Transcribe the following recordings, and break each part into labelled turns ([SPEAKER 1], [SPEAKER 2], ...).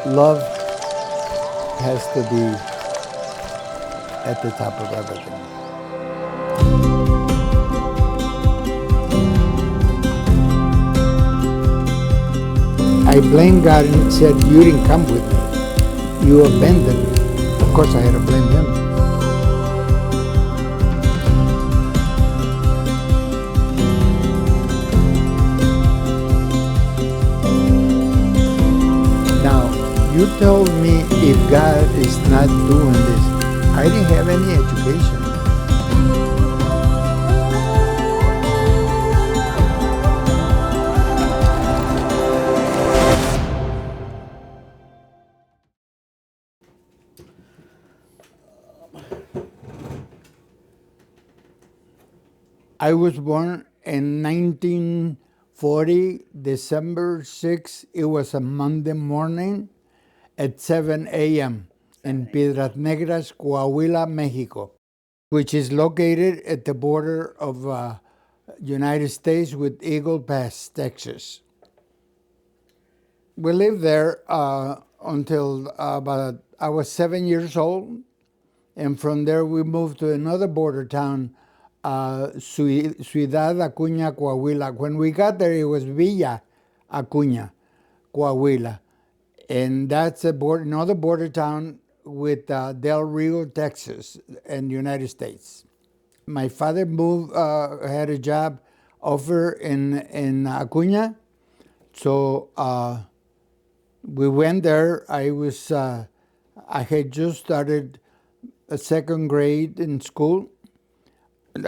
[SPEAKER 1] Love has to be at the top of everything. I blamed God and said, you didn't come with me. You abandoned me. Of course, I had to blame him. Now, you told me if God is not doing this, I didn't have any education. I was born in 1940, December 6th. It was a Monday morning at 7 a.m. in Piedras Negras, Coahuila, Mexico, which is located at the border of United States with Eagle Pass, Texas. We lived there until about I was 7 years old, and from there we moved to another border town, Ciudad Acuña, Coahuila. When we got there, it was Villa Acuña, Coahuila, and that's another border town with Del Rio, Texas, in the United States. My father had a job offer in Acuña, so we went there. I had just started a second grade in school.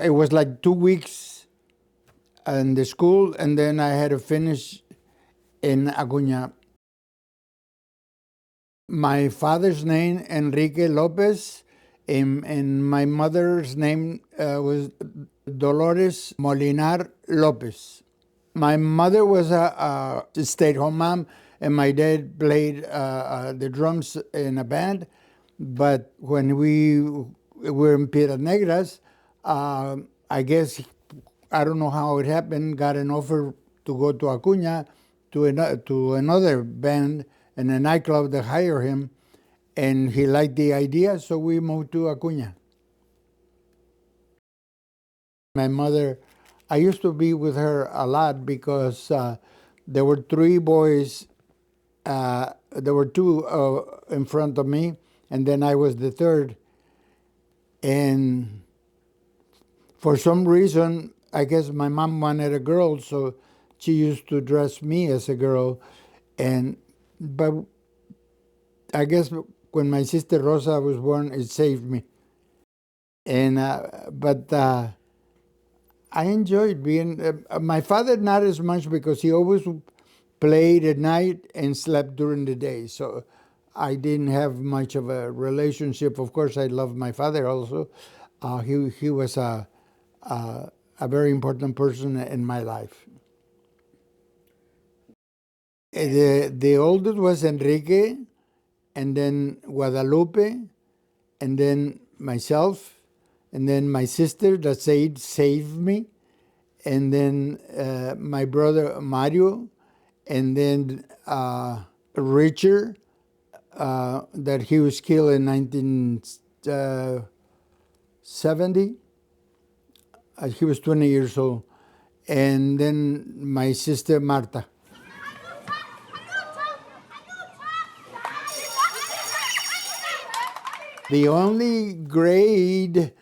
[SPEAKER 1] It was like 2 weeks in the school, and then I had to finish in Acuña. My father's name, Enrique Lopez, and my mother's name was Dolores Molinar Lopez. My mother was a stay-at-home mom, and my dad played the drums in a band. But when we were in Piedras Negras, I guess, I don't know how it happened, got an offer to go to Acuña to another band in a nightclub to hire him, and he liked the idea, so we moved to Acuña. My mother, I used to be with her a lot because there were three boys. There were two in front of me, and then I was the third. And for some reason, I guess my mom wanted a girl, so she used to dress me as a girl. But I guess when my sister Rosa was born, it saved me. But I enjoyed being my father, not as much, because he always played at night and slept during the day. So I didn't have much of a relationship. Of course, I loved my father also. He was a very important person in my life. The oldest was Enrique, and then Guadalupe, and then myself, and then my sister that saved me, and then my brother Mario, and then Richard, that he was killed in 1970. He was 20 years old. And then my sister Marta. The only grade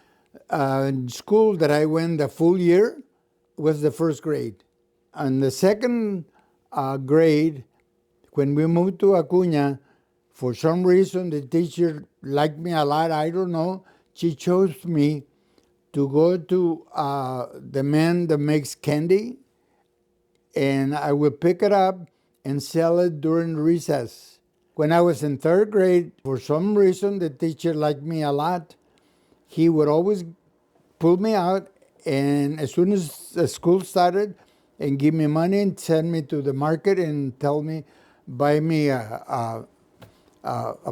[SPEAKER 1] in school that I went the full year was the first grade. And the second grade, when we moved to Acuña, for some reason the teacher liked me a lot. I don't know. She chose me to go to the man that makes candy, and I would pick it up and sell it during recess. When I was in third grade, for some reason, the teacher liked me a lot. He would always pull me out, and as soon as the school started, and give me money and send me to the market and tell me, buy me a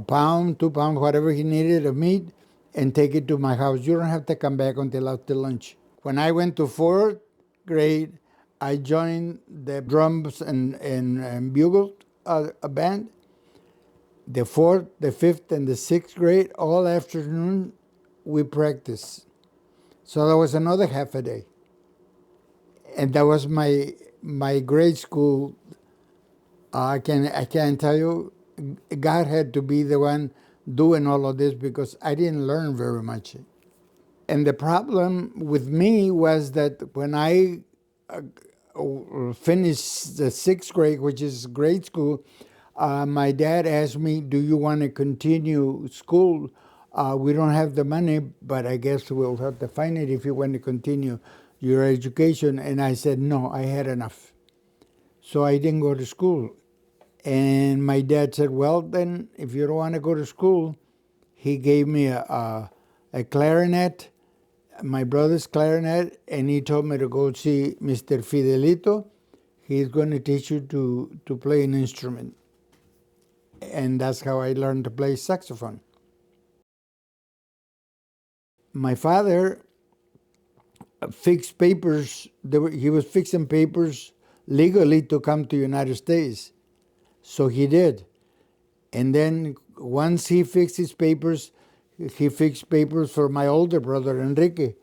[SPEAKER 1] pound, 2 pounds, whatever he needed of meat, and take it to my house. You don't have to come back until after lunch. When I went to fourth grade, I joined the drums and bugle a band. The fourth, the fifth, and the sixth grade, all afternoon, we practiced. So that was another half a day. And that was my grade school. I can tell you, God had to be the one doing all of this because I didn't learn very much. And the problem with me was that when I finished the sixth grade, which is grade school, my dad asked me, "Do you want to continue school? We don't have the money, but I guess we'll have to find it if you want to continue your education." And I said, "No, I had enough." So I didn't go to school. And my dad said, "Well, then, if you don't want to go to school," he gave me a clarinet, my brother's clarinet, and he told me to go see Mr. Fidelito. He's going to teach you to play an instrument. And that's how I learned to play saxophone. My father fixed papers. He was fixing papers legally to come to the United States. So he did. And then once he fixed his papers, he fixed papers for my older brother, Enrique.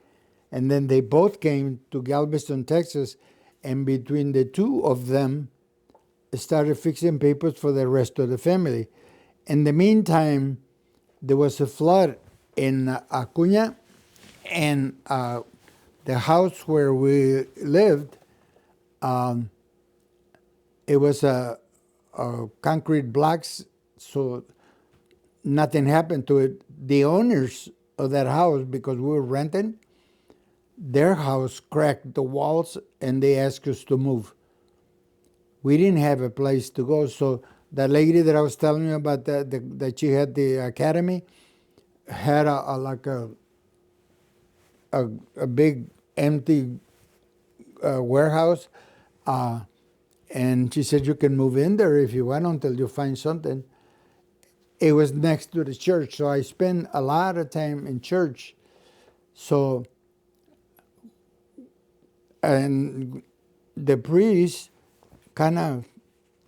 [SPEAKER 1] And then they both came to Galveston, Texas. And between the two of them, started fixing papers for the rest of the family. In the meantime, there was a flood in Acuña, and the house where we lived, it was a concrete blocks, so nothing happened to it. The owners of that house, because we were renting, their house cracked the walls, and they asked us to move. We didn't have a place to go, so the lady that I was telling you about that she had the academy had a big empty warehouse, and she said you can move in there if you want until you find something. It was next to the church, so I spent a lot of time in church. So, and the priest kind of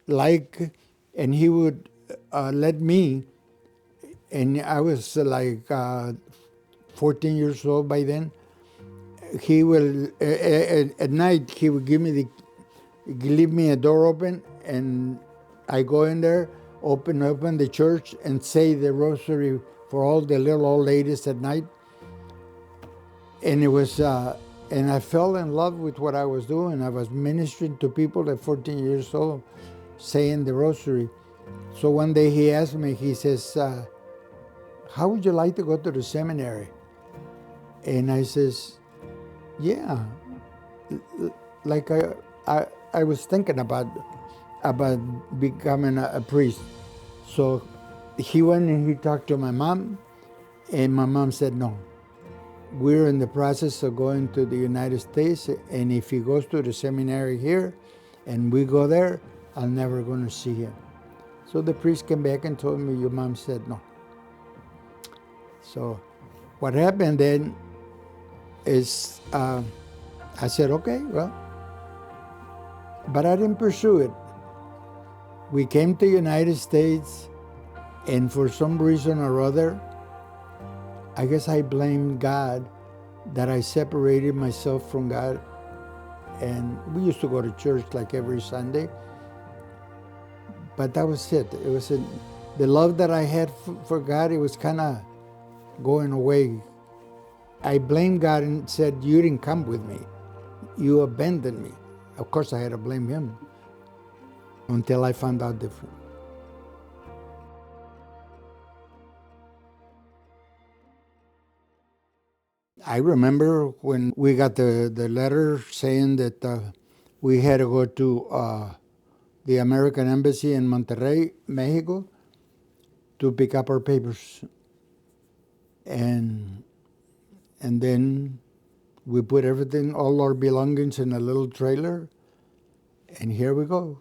[SPEAKER 1] and he would let me, and I was like 14 years old by then. He will at night he would leave me a door open, and I go in there, open the church, and say the rosary for all the little old ladies at night. And it was, and I fell in love with what I was doing. I was ministering to people at 14 years old, saying the rosary. So one day he asked me, he says, "How would you like to go to the seminary?" And I says, "Yeah, like I was thinking about becoming a priest." So he went and he talked to my mom, and my mom said, "No, we're in the process of going to the United States, and if he goes to the seminary here and we go there, I'm never going to see him." So the priest came back and told me, "Your mom said no." So what happened then is I said, "Okay, well," but I didn't pursue it. We came to the United States, and for some reason or other, I guess I blamed God that I separated myself from God. And we used to go to church like every Sunday, but that was it. It was the love that I had for God, it was kind of going away. I blamed God and said, "You didn't come with me. You abandoned me." Of course, I had to blame him until I found out different. I remember when we got the letter saying that we had to go to the American Embassy in Monterrey, Mexico, to pick up our papers. And then we put everything, all our belongings in a little trailer, and here we go.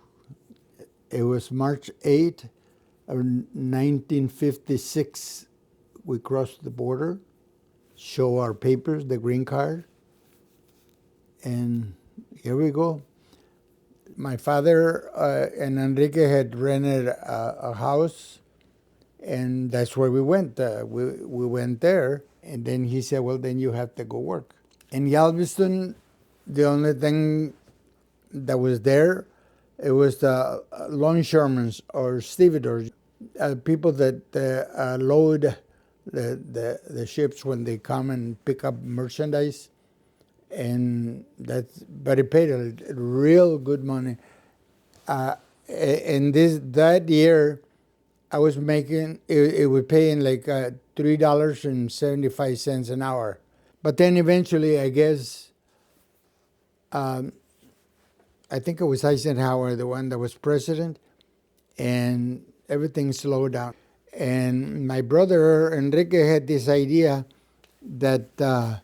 [SPEAKER 1] It was March 8th of 1956. We crossed the border, show our papers, the green card, and here we go. My father and Enrique had rented a house And that's where we went. We went there, and then he said, well, then you have to go work. In Galveston, the only thing that was there, it was the longshoremen or stevedores, people that load the ships when they come and pick up merchandise. And but it paid a real good money. And that year, I was making it was paying like $3.75 an hour. But then eventually, I guess, I think it was Eisenhower, the one that was president, and everything slowed down. And my brother Enrique had this idea that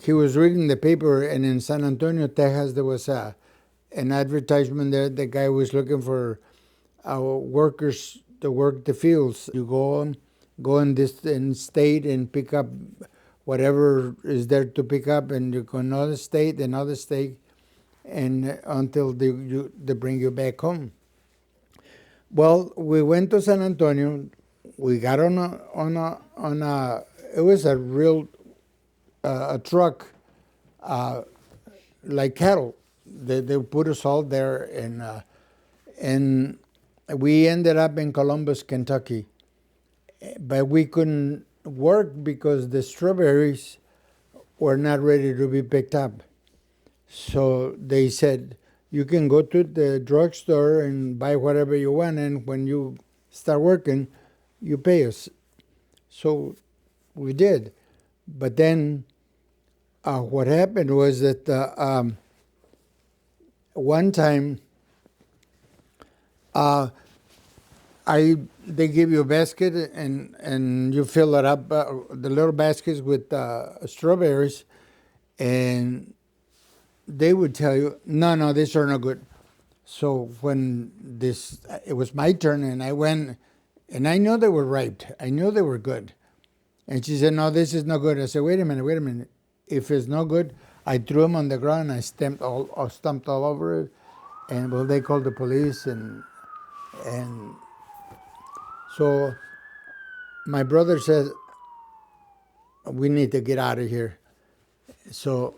[SPEAKER 1] he was reading the paper, and in San Antonio, Texas, there was an advertisement there. The guy was looking for workers to work the fields. You go in this state and pick up whatever is there to pick up, and you go another state, and until they bring you back home. Well, we went to San Antonio. We got on a it was a real a truck like cattle. They put us all there, and we ended up in Columbus, Kentucky. But we couldn't work because the strawberries were not ready to be picked up. So they said, you can go to the drugstore and buy whatever you want, and when you start working, you pay us. So we did. But then what happened was that one time they give you a basket, and you fill it up, the little baskets with strawberries, and they would tell you, no, these are not good. So when it was my turn, and I went, and I know they were ripe. I knew they were good. And she said, no, this is not good. I said, wait a minute. If it's not good, I threw them on the ground, and I stomped all over it. And well, they called the police, and so my brother says, we need to get out of here. So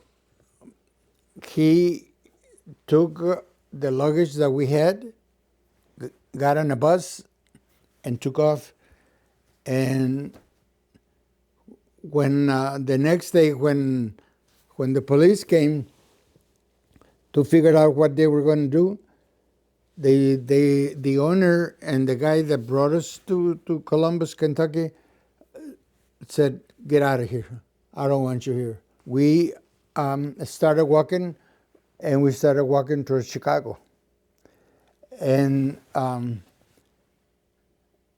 [SPEAKER 1] he took the luggage that we had, got on a bus, and took off. And when the next day, when the police came to figure out what they were going to do, the owner and the guy that brought us to Columbus, Kentucky, said, get out of here. I don't want you here. We started walking, and we started walking towards Chicago. And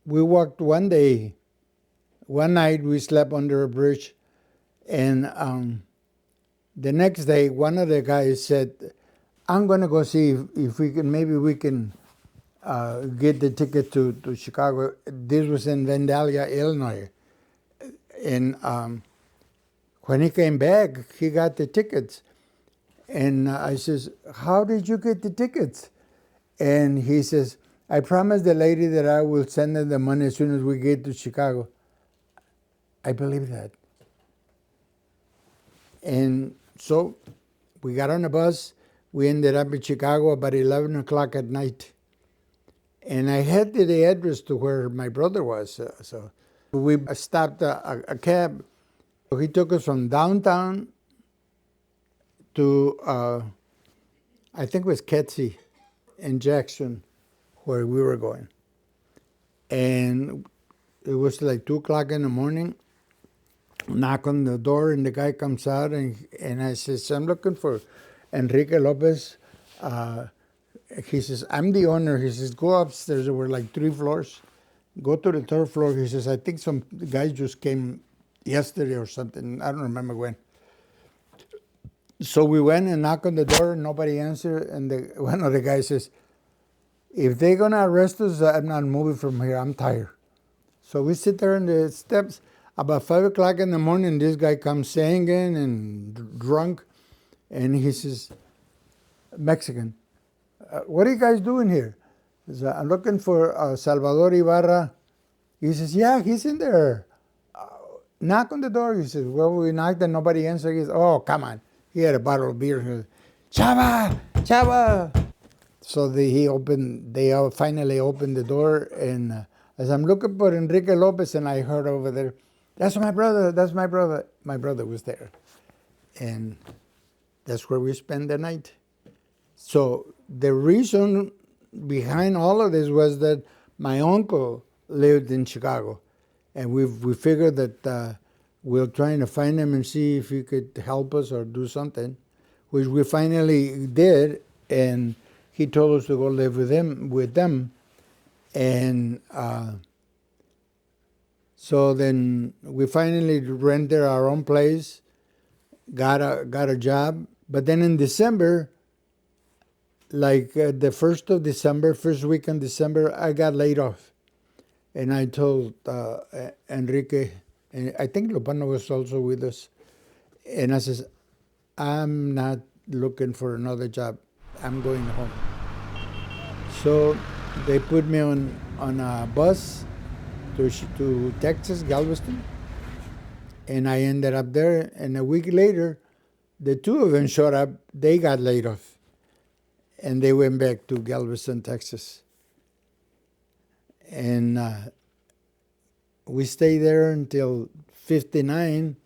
[SPEAKER 1] we walked one night we slept under a bridge, and the next day one of the guys said, I'm going to go see if we can get the ticket to Chicago. This was in Vandalia, Illinois. And when he came back, he got the tickets. And I says, how did you get the tickets? And he says, I promised the lady that I will send her the money as soon as we get to Chicago. I believe that. And so we got on a bus. We ended up in Chicago about 11 o'clock at night. And I had the address to where my brother was. So we stopped a cab. He took us from downtown to, I think it was Kedzie in Jackson, where we were going. And it was like 2 o'clock in the morning. Knock on the door, and the guy comes out, and I says, I'm looking for Enrique Lopez. He says, I'm the owner. He says, go upstairs. There were like 3 floors. Go to the 3rd floor. He says, I think some guys just came yesterday or something. I don't remember when. So we went and knocked on the door. Nobody answered. And one of the guys says, if they're going to arrest us, I'm not moving from here. I'm tired. So we sit there on the steps. About 5 o'clock in the morning, this guy comes singing and drunk. And he says, Mexican, what are you guys doing here? So I'm looking for Salvador Ibarra. He says, yeah, he's in there. Knock on the door. He says, well, we knocked and nobody answered. He says, oh, come on. He had a bottle of beer. He goes, Chava, Chava. So they finally opened the door, and as I'm looking for Enrique Lopez, and I heard over there, that's my brother, that's my brother. My brother was there. And that's where we spent the night. So the reason behind all of this was that my uncle lived in Chicago, and we figured that we're trying to find him and see if he could help us or do something, which we finally did, and he told us to go live with them, and so then we finally rented our own place, got a job, but then in December, like the 1st of December, first week in December, I got laid off. And I told Enrique, and I think Lupano was also with us, and I says, I'm not looking for another job. I'm going home. So they put me on a bus to Texas, Galveston, and I ended up there. And a week later, the two of them showed up. They got laid off, and they went back to Galveston, Texas. And we stayed there until 59.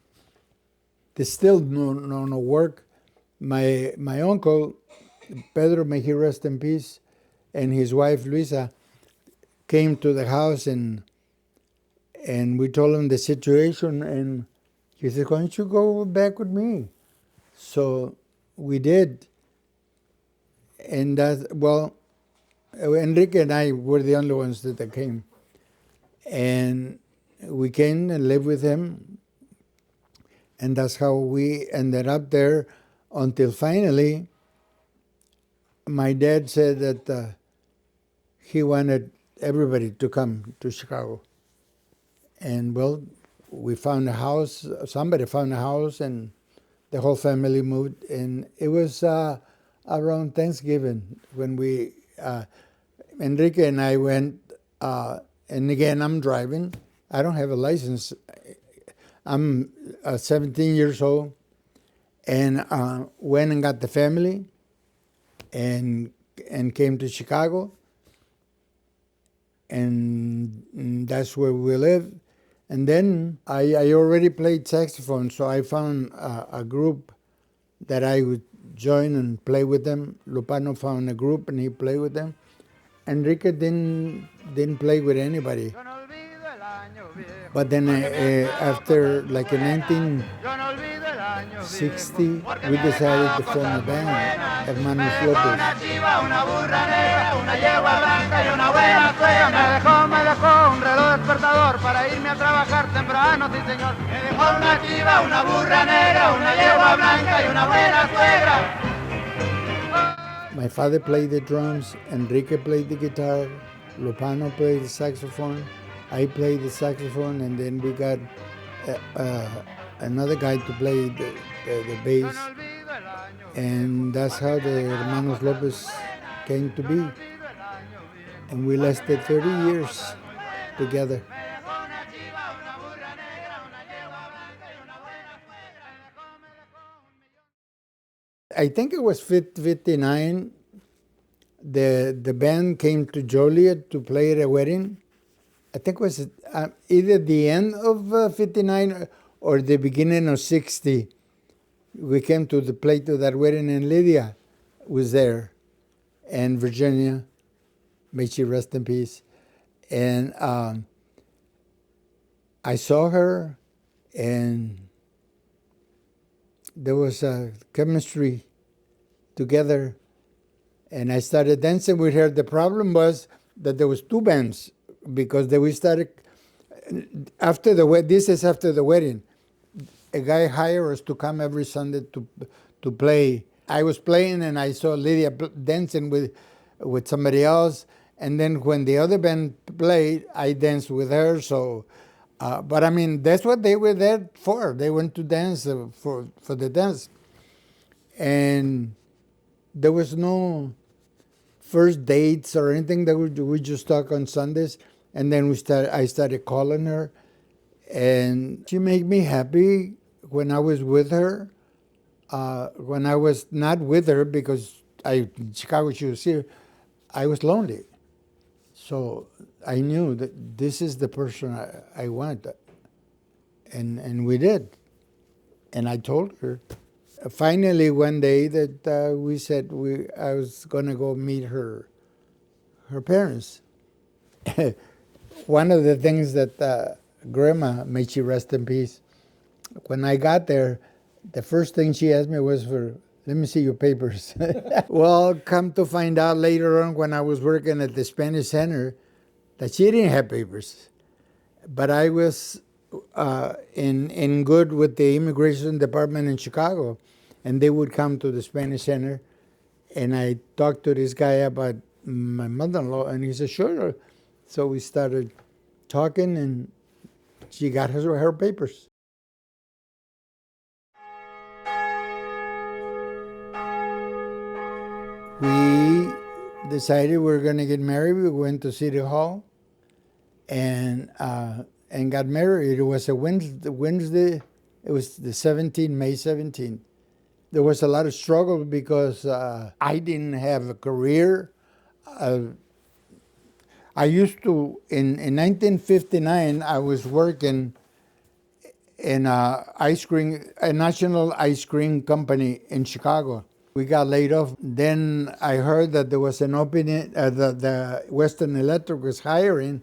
[SPEAKER 1] There's still no work. My uncle, Pedro, may he rest in peace, and his wife, Luisa, came to the house, and we told him the situation, and he said, why don't you go back with me? So we did. And Enrique and I were the only ones that came. And we came and lived with him. And that's how we ended up there until finally my dad said that he wanted everybody to come to Chicago. And well, we found a house, somebody found a house, and the whole family moved. And it was around Thanksgiving when Enrique and I went, and again, I'm driving. I don't have a license. I'm 17 years old, and went and got the family, and came to Chicago, and that's where we live. And then I already played saxophone, so I found a group that I would join and play with them. Lupano found a group and he played with them. Enrique didn't play with anybody. But then after, like in 1960, we decided to form a band, Hermanos Lopez.
[SPEAKER 2] Me dejó un reloj despertador para irme a trabajar temprano, sí señor. Me dejó una chiva, una burra negra, una yegua blanca y una buena suegra.
[SPEAKER 1] My father played the drums, Enrique played the guitar, Lupano played the saxophone, I played the saxophone, and then we got another guy to play the bass. And that's how the Hermanos Lopez came to be. And we lasted 30 years together. I think it was 59. The band came to Joliet to play at a wedding. I think it was either the end of 59 or the beginning of 60. We came to play to that wedding, and Lydia was there, and Virginia, may she rest in peace. And I saw her, and there was a chemistry together, and I started dancing with her. The problem was that there was two bands, because we started after the wedding. This is after the wedding. A guy hired us to come every Sunday to play. I was playing, and I saw Lydia dancing with somebody else. And then when the other band played, I danced with her. So, but I mean, that's what they were there for. They went to dance for the dance. And there was no first dates or anything. That we just talk on Sundays, and then I started calling her, and she made me happy when I was with her. When I was not with her, because in Chicago she was here, I was lonely. So I knew that this is the person I want, and we did. And I told her. Finally, one day that we said I was gonna go meet her parents. One of the things that Grandma, may she rest in peace, when I got there, the first thing she asked me was let me see your papers. Well, come to find out later on when I was working at the Spanish Center that she didn't have papers. But I was in good with the immigration department in Chicago, and they would come to the Spanish Center, and I talked to this guy about my mother-in-law, and he said, sure. So we started talking, and she got her papers. We decided we were going to get married. We went to City Hall and got married. It was a Wednesday. It was the 17th, May 17th. There was a lot of struggle because I didn't have a career. I used to, in 1959, I was working in a national ice cream company in Chicago. We got laid off. Then I heard that there was an opening, the Western Electric was hiring.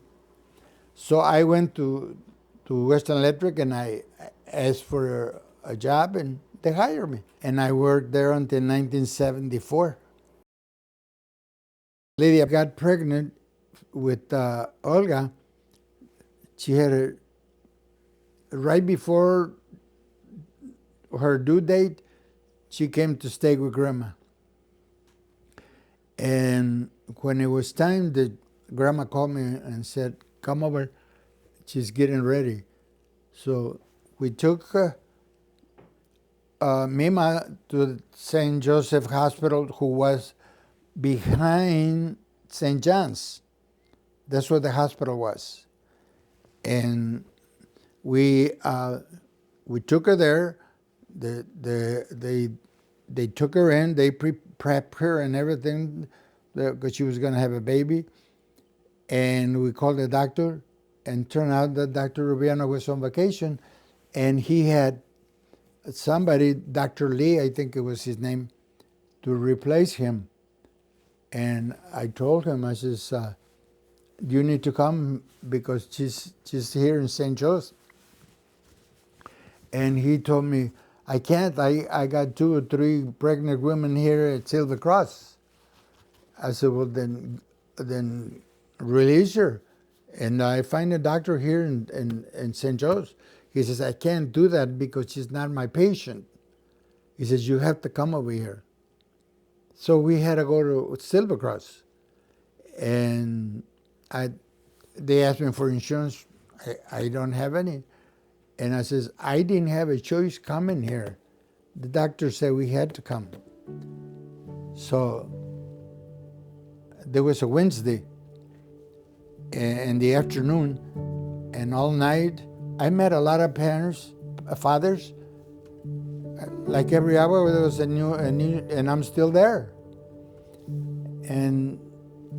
[SPEAKER 1] So I went to Western Electric and I asked for a job, and they hired me. And I worked there until 1974. Lydia got pregnant with Olga. She had right before her due date, she came to stay with Grandma. And when it was time, Grandma called me and said, come over, she's getting ready. So we took Mima to St. Joseph Hospital, who was behind St. John's. That's where the hospital was. And we took her there. They took her in. They prepped her and everything because she was going to have a baby. And we called the doctor, and turned out that Dr. Rubiano was on vacation, and he had somebody, Dr. Lee, I think it was his name, to replace him. And I told him, I says, you need to come because she's here in St. Joseph. And he told me, I can't. I got 2 or 3 pregnant women here at Silver Cross. I said, well, then release her. And I find a doctor here in St. Joe's. He says, I can't do that because she's not my patient. He says, you have to come over here. So we had to go to Silver Cross. And they asked me for insurance. I don't have any. And I says, I didn't have a choice coming here. The doctor said we had to come. So there was a Wednesday in the afternoon, and all night I met a lot of parents, fathers. Like every hour there was a new, and I'm still there. And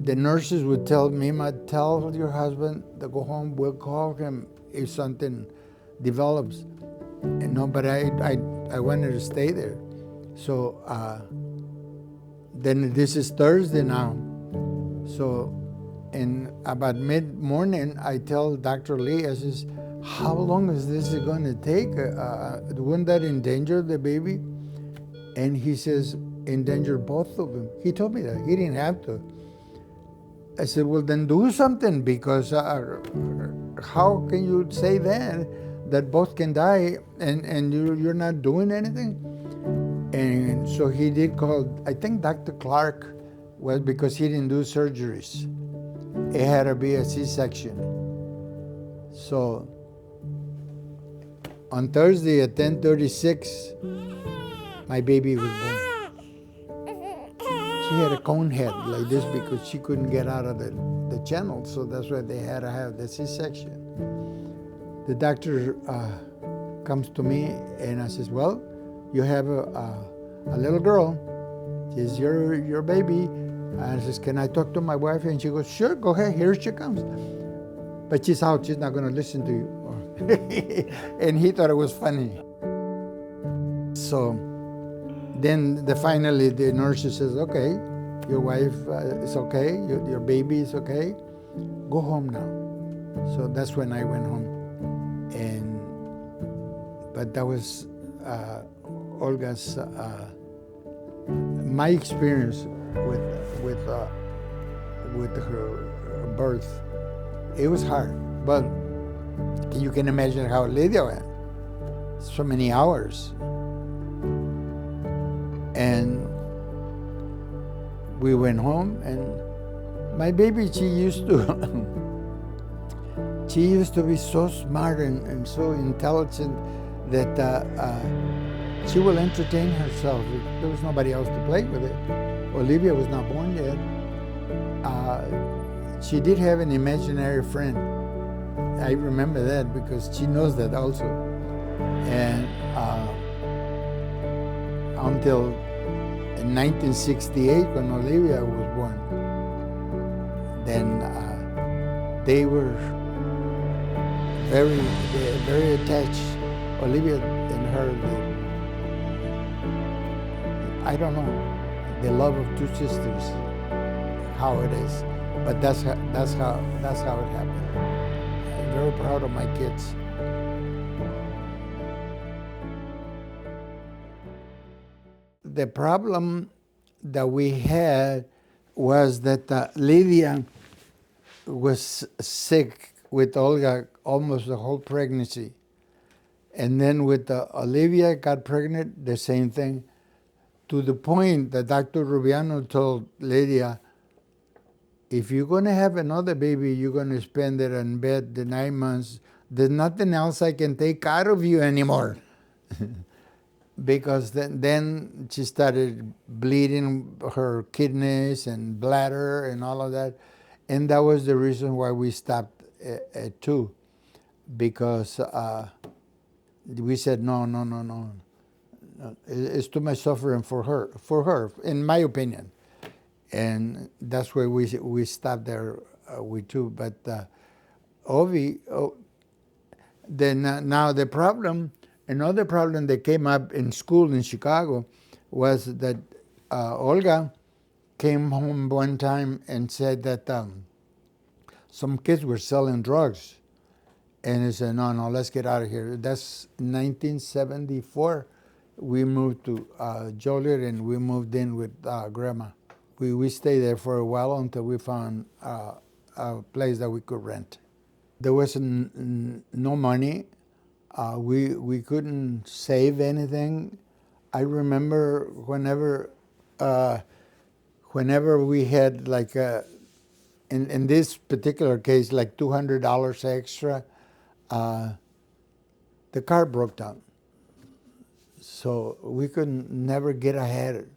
[SPEAKER 1] the nurses would tell me, tell your husband to go home. We'll call him if something develops. And no, but I wanted to stay there. So then this is Thursday now. So in about mid-morning, I tell Dr. Lee, I says, how long is this going to take? Wouldn't that endanger the baby? And he says, endanger both of them. He told me that. He didn't have to. I said, well, then do something, because how can you say that both can die and you're not doing anything? And so he did call, I think Dr. Clark was, because he didn't do surgeries. It had to be a C-section. So on Thursday at 10:36, my baby was born. She she had a cone head like this because she couldn't get out of the channel, so that's why they had to have the C-section. The doctor comes to me and I says, well, you have a little girl. She's your baby. And I says, can I talk to my wife? And she goes, sure, go ahead, here she comes. But she's out, she's not gonna listen to you. And he thought it was funny. So then finally the nurse says, okay, your wife is okay, your baby is okay, go home now. So that's when I went home. But that was Olga's, my experience with her birth. It was hard, but you can imagine how Lydia went. So many hours. And we went home, and my baby, she used to be so smart and so intelligent that she will entertain herself. There was nobody else to play with it. Olivia was not born yet. She did have an imaginary friend. I remember that because she knows that also. And until in 1968, when Olivia was born, then they were very attached. Olivia and her, I don't know, the love of two sisters, how it is, but that's how it happened. I'm very proud of my kids. The problem that we had was that Lydia was sick with Olga almost the whole pregnancy. And then with Olivia got pregnant, the same thing, to the point that Dr. Rubiano told Lydia, if you're going to have another baby, you're going to spend it in bed the 9 months. There's nothing else I can take out of you anymore. Because then she started bleeding her kidneys and bladder and all of that. And that was the reason why we stopped at 2. Because we said, no. It's too much suffering for her, in my opinion. And that's why we stopped there with 2. But then now the problem, another problem that came up in school in Chicago was that Olga came home one time and said that some kids were selling drugs. And he said, no, let's get out of here. That's 1974. We moved to Joliet, and we moved in with Grandma. We stayed there for a while until we found a place that we could rent. There was no money. We couldn't save anything. I remember whenever we had like in this particular case like $200 extra, the car broke down, so we could never get ahead.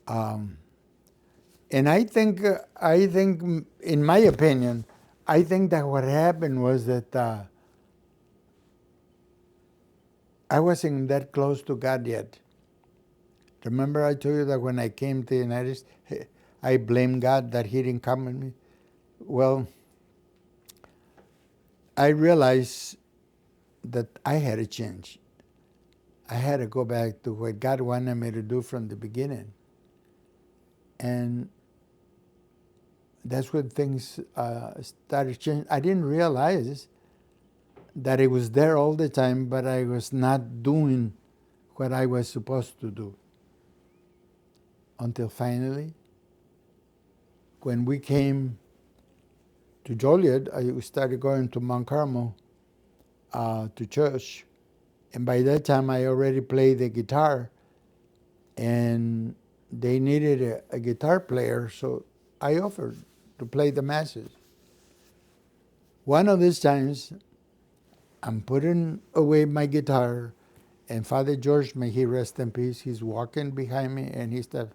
[SPEAKER 1] And I think, in my opinion, I think that what happened was that I wasn't that close to God yet. Remember I told you that when I came to the United States, I blamed God that He didn't come with me? Well, I realized that I had to change. I had to go back to what God wanted me to do from the beginning. And that's when things started changing. I didn't realize that it was there all the time, but I was not doing what I was supposed to do. Until finally, when we came to Joliet, I started going to Mount Carmel to church. And by that time, I already played the guitar. And they needed a guitar player, so I offered to play the masses. One of these times, I'm putting away my guitar, and Father George, may he rest in peace, he's walking behind me, and he said,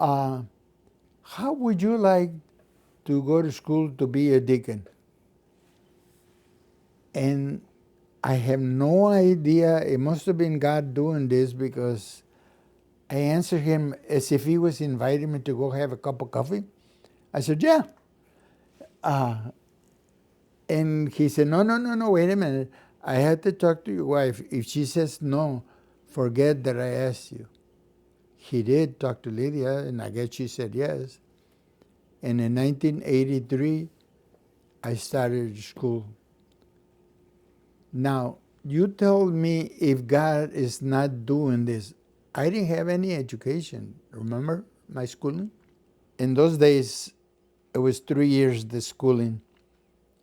[SPEAKER 1] how would you like to go to school to be a deacon? And I have no idea. It must have been God doing this because I answered him as if he was inviting me to go have a cup of coffee. I said, yeah. And he said, no, no, no, no, wait a minute. I had to talk to your wife. If she says no, forget that I asked you. He did talk to Lydia, and I guess she said yes. And in 1983, I started school. Now, you told me if God is not doing this. I didn't have any education. Remember my schooling? In those days, it was 3 years, the schooling.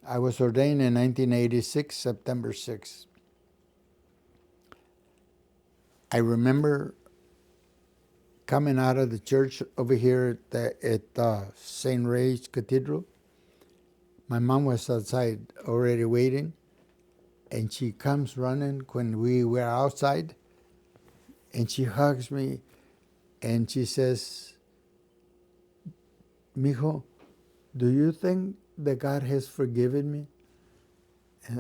[SPEAKER 1] I was ordained in 1986, September 6th. I remember coming out of the church over here at St. Ray's Cathedral. My mom was outside already waiting, and she comes running when we were outside, and she hugs me, and she says, Mijo, do you think that God has forgiven me?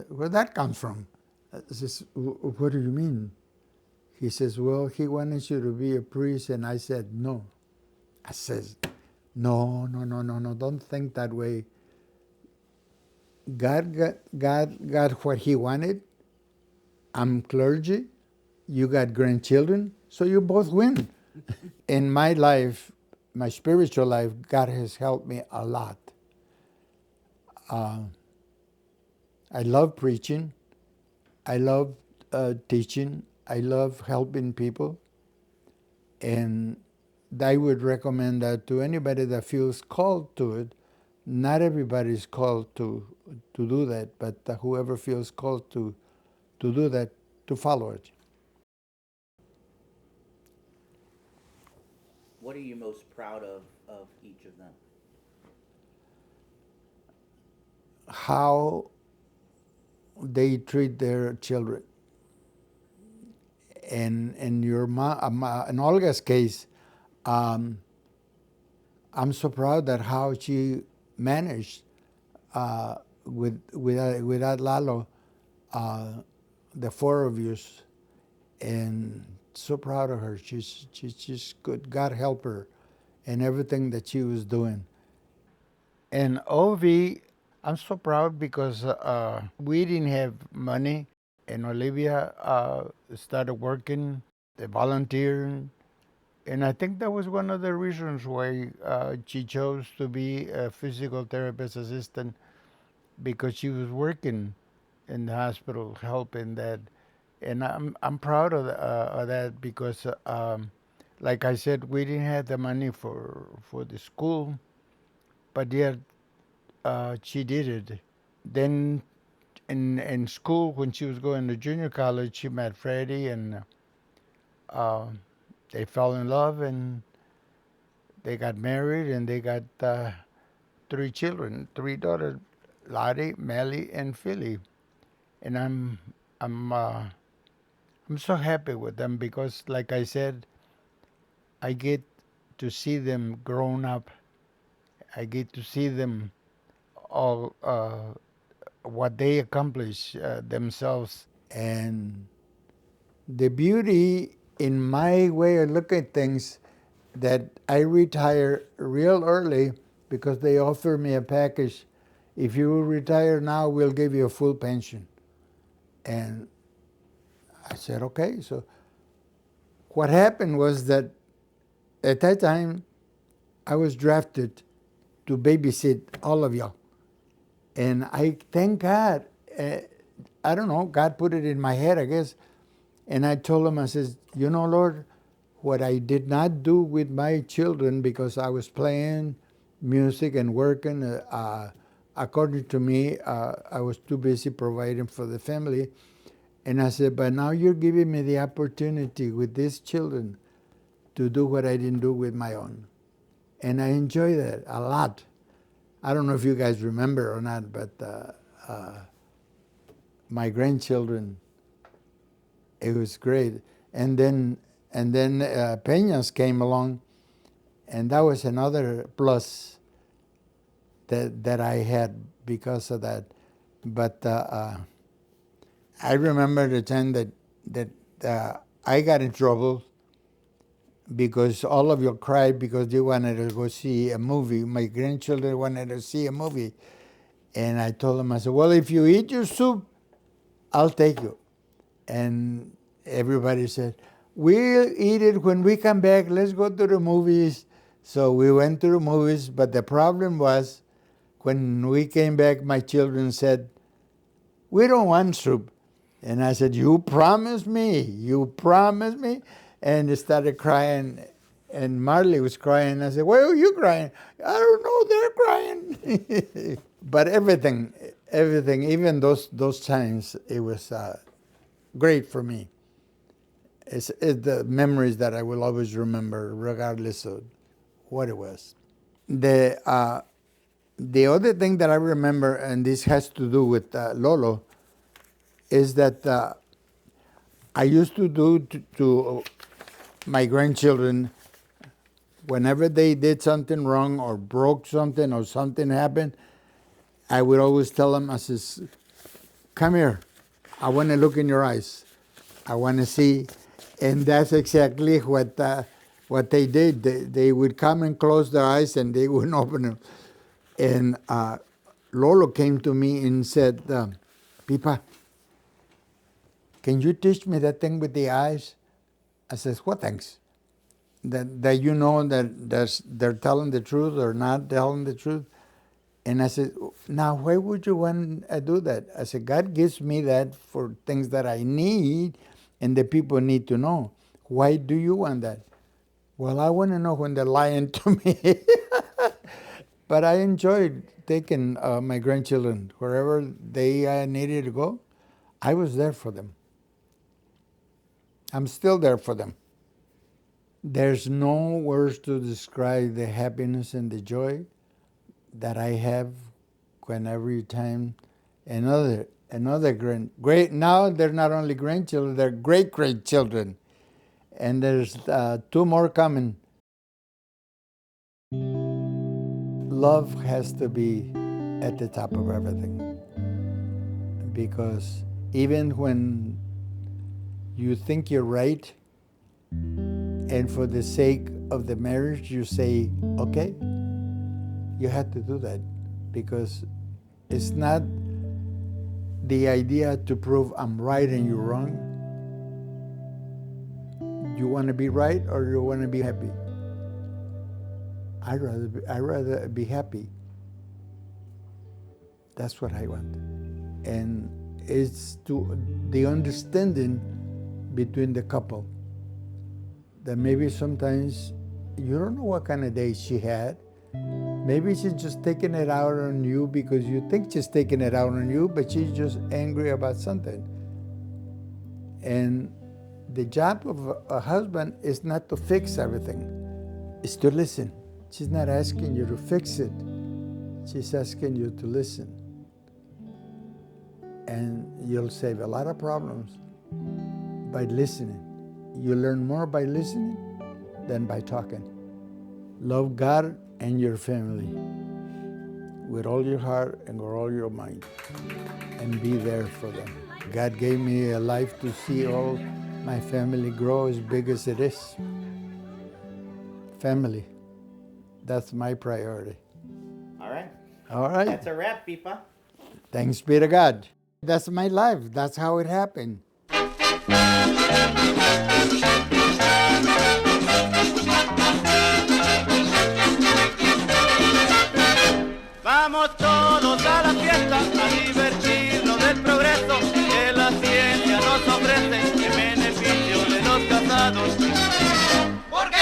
[SPEAKER 1] Where that comes from? I says, what do you mean? He says, well, he wanted you to be a priest, and I said, no. I says, no, no, no, no, no, don't think that way. God got what he wanted. I'm clergy. You got grandchildren, so you both win. In my life, my spiritual life, God has helped me a lot. I love preaching. I love teaching. I love helping people. And I would recommend that to anybody that feels called to it. Not everybody is called to do that, but whoever feels called to do that, to follow it.
[SPEAKER 3] What are you most proud of each of them?
[SPEAKER 1] How they treat their children. And in in Olga's case, I'm so proud that how she managed without Lalo, the four of you, and so proud of her. She's good. God help her in everything that she was doing. And Ovi, I'm so proud because we didn't have money, and Olivia started working, they volunteered, and I think that was one of the reasons why she chose to be a physical therapist assistant, because she was working in the hospital helping that, and I'm proud of that because, like I said, we didn't have the money for the school, but yet she did it. Then in school, when she was going to junior college, she met Freddie, and uh, they fell in love, and they got married, and they got three children, three daughters, Lottie, Melly, and Philly. And I'm uh, I'm so happy with them because, like I said, I get to see them grown up. I get to see them all what they accomplish themselves, and the beauty in my way of looking at things, that I retire real early because they offer me a package. If you retire now, we'll give you a full pension. And I said, okay. So what happened was that at that time, I was drafted to babysit all of y'all. And I thank God. I don't know, God put it in my head, I guess. And I told him, I says, you know, Lord, what I did not do with my children because I was playing music and working, according to me, I was too busy providing for the family. And I said, but now you're giving me the opportunity with these children to do what I didn't do with my own. And I enjoy that a lot. I don't know if you guys remember or not, but my grandchildren, it was great. And then Peñas came along, And that was another plus that I had because of that. But I remember the time that I got in trouble because all of you cried because they wanted to go see a movie. My grandchildren wanted to see a movie. And I told them, I said, well, if you eat your soup, I'll take you. And everybody said, we'll eat it when we come back. Let's go to the movies. So we went to the movies. But the problem was, when we came back, my children said, we don't want soup. And I said, you promised me. You promised me. And they started crying. And Marley was crying. I said, why are you crying? I don't know, they're crying. But everything, even those times, it was great for me. It's the memories that I will always remember, regardless of what it was. The other thing that I remember, and this has to do with Lolo, is that I used to do to my grandchildren, whenever they did something wrong or broke something or something happened, I would always tell them, I says, come here. I want to look in your eyes. I want to see. And that's exactly what they did. They would come and close their eyes and they wouldn't open them. And Lolo came to me and said, Pipa, can you teach me that thing with the eyes? I says, what things? That you know that they're telling the truth or not telling the truth? And I said, now why would you want to do that? I said, God gives me that for things that I need and the people need to know. Why do you want that? Well, I want to know when they're lying to me. But I enjoyed taking my grandchildren wherever they needed to go. I was there for them. I'm still there for them. There's no words to describe the happiness and the joy that I have when every time another great now they're not only grandchildren, they're great children, and there's 2 more coming. Love has to be at the top of everything, because even when you think you're right, and for the sake of the marriage you say, okay, you had to do that, because it's not the idea to prove I'm right and you're wrong. You want to be right or you want to be happy? I'd rather be happy. That's what I want. And it's to the understanding between the couple that maybe sometimes you don't know what kind of day she had. Maybe she's just taking it out on you because you think she's taking it out on you, but she's just angry about something. And the job of a husband is not to fix everything. It's to listen. She's not asking you to fix it. She's asking you to listen. And you'll save a lot of problems by listening. You learn more by listening than by talking. Love God and your family with all your heart and with all your mind, and be there for them. God gave me a life to see all my family grow as big as it is. Family, that's my priority.
[SPEAKER 3] All right.
[SPEAKER 1] All right.
[SPEAKER 3] That's a wrap, Pipa.
[SPEAKER 1] Thanks be to God. That's my life. That's how it happened.
[SPEAKER 2] Vamos todos a la fiesta, a divertirnos del progreso que la ciencia nos ofrece en beneficio de los casados. ¿Por qué?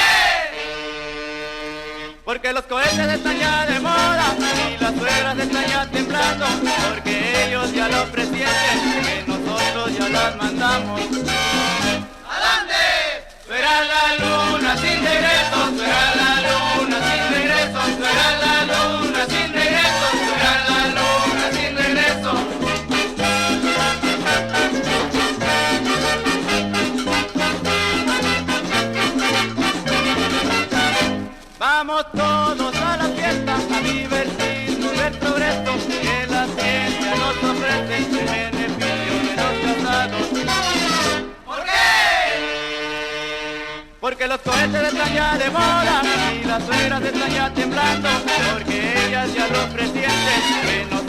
[SPEAKER 2] Porque los cohetes están ya de moda y las suegras están ya temblando, porque ellos ya lo presienten, que nosotros ya las mandamos. ¡Adelante! Verá la luna sin regreso, verá la luna sin regreso, verá la luna sin regreso, verá la luna sin regreso. Vamos Porque los cohetes están ya de moda y las suegras están ya temblando, porque ellas ya lo presienten que